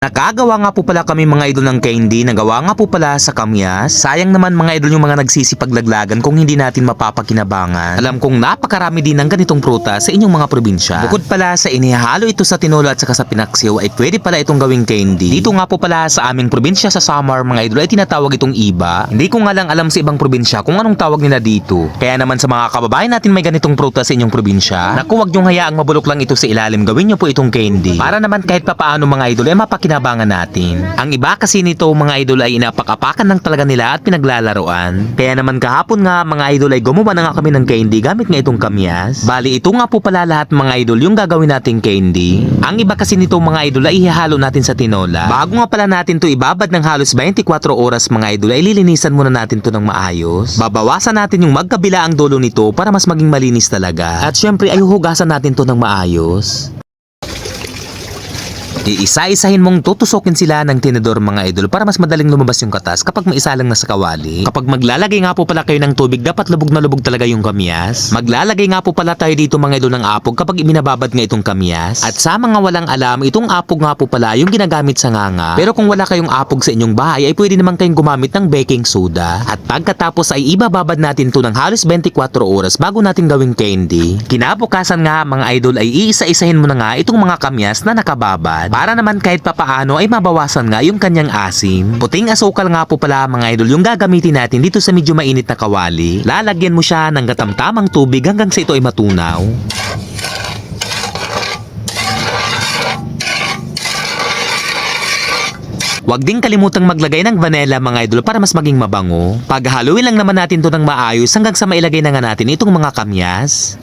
Nakagawa nga po pala kami mga idol ng candy, nagawa nga po pala sa Kamyas. Sayang naman mga idol yung mga nagsisipaglaglagan kung hindi natin mapapakinabangan. Alam kong napakarami din ng ganitong prutas sa inyong mga probinsya. Bukod pala sa inihalo ito sa tinola at saka sa pinaksiw ay pwede pala itong gawing candy. Dito nga po pala sa aming probinsya sa Samar mga idol ay tinatawag itong iba. Hindi ko nga lang alam sa ibang probinsya kung anong tawag nila dito. Kaya naman sa mga kababayan natin may ganitong prutas sa inyong probinsya, naku, wag niyong hayaang mabulok lang ito sa ilalim, gawin niyo po itong candy. Para naman kahit papaano mga idol ay mapakinabangan natin. Ang iba kasi nito mga idol ay inapak-apakan lang talaga nila at pinaglalaroan. Kaya naman kahapon nga mga idol ay gumawa na nga kami ng candy gamit nga itong Kamyas. Bali ito nga po pala lahat mga idol yung gagawin nating candy. Ang iba kasi nito mga idol ay ihalo natin sa tinola. Bago nga pala natin to ibabad ng halos 24 oras mga idol ay lilinisan muna natin to ng maayos. Babawasan natin yung magkabila ang dulo nito para mas maging malinis talaga. At syempre ay huhugasan natin to ng maayos. Iisa-isahin mong tutusokin sila ng tinidor mga idol para mas madaling lumabas yung katas kapag maisa lang na sa kawali. Kapag maglalagay nga po pala kayo ng tubig, dapat lubog na lubog talaga yung Kamyas. Maglalagay nga po pala tayo dito mga idol ng apog kapag ibinababad nga itong Kamyas. At sa mga walang alam, itong apog nga po pala yung ginagamit sa nganga. Pero kung wala kayong apog sa inyong bahay, ay pwede naman kayong gumamit ng baking soda. At pagkatapos ay ibababad natin to ng halos 24 oras bago natin gawing candy. Kinabukasan nga mga idol ay iisa-isahin mo na nga itong mga Kamyas na nakababad. Para naman kahit papaano ay mabawasan nga yung kanyang asim. Puting asukal nga po pala mga idol yung gagamitin natin dito sa medyo mainit na kawali. Lalagyan mo siya ng katamtamang tubig hanggang sa ito ay matunaw. Huwag ding kalimutang maglagay ng vanilla mga idol para mas maging mabango. Paghaluin lang naman natin to ng maayos hanggang sa mailagay na nga natin itong mga Kamyas.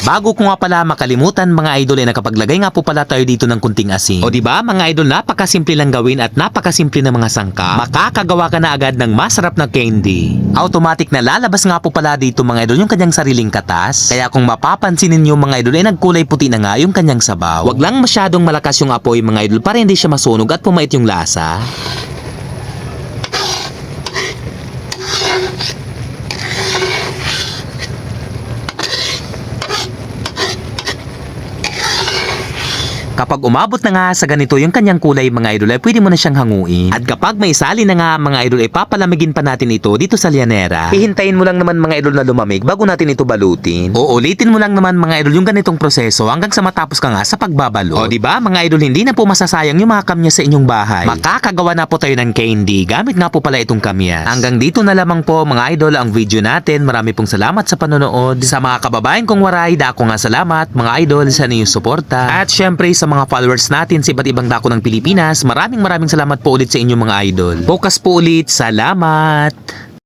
Bago ko nga pala makalimutan mga idol ay nakapaglagay nga po pala tayo dito ng kunting asin. O diba mga idol, napakasimple lang gawin at napakasimple ng mga sangkap. Makakagawa ka na agad ng masarap na candy. Automatic na lalabas nga po pala dito mga idol yung kanyang sariling katas. Kaya kung mapapansin ninyo mga idol ay nagkulay puti na nga yung kanyang sabaw. Wag lang masyadong malakas yung apoy mga idol para hindi siya masunog at pumait yung lasa. Kapag umabot na nga sa ganito yung kanyang kulay mga idol ay pwede mo na siyang hanguin. At kapag may sali na nga mga idol ay papalamigin pa natin ito dito sa lianera. Hihintayin mo lang naman mga idol na lumamig bago natin ito balutin. O ulitin mo lang naman mga idol yung ganitong proseso hanggang sa matapos ka nga sa pagbabalot. O diba mga idol, hindi na po masasayang yung mga Kamyas sa inyong bahay. Makakagawa na po tayo ng candy gamit nga po pala itong Kamyas. Hanggang dito na lamang po mga idol ang video natin. Marami pong salamat sa panonood. Sa mga kababayan kong waray, dako nga salamat mga idol sa inyong suporta. At syempre sa mga followers natin sa iba't ibang dako ng Pilipinas, maraming salamat po ulit sa inyong mga idol. Focus po ulit, salamat!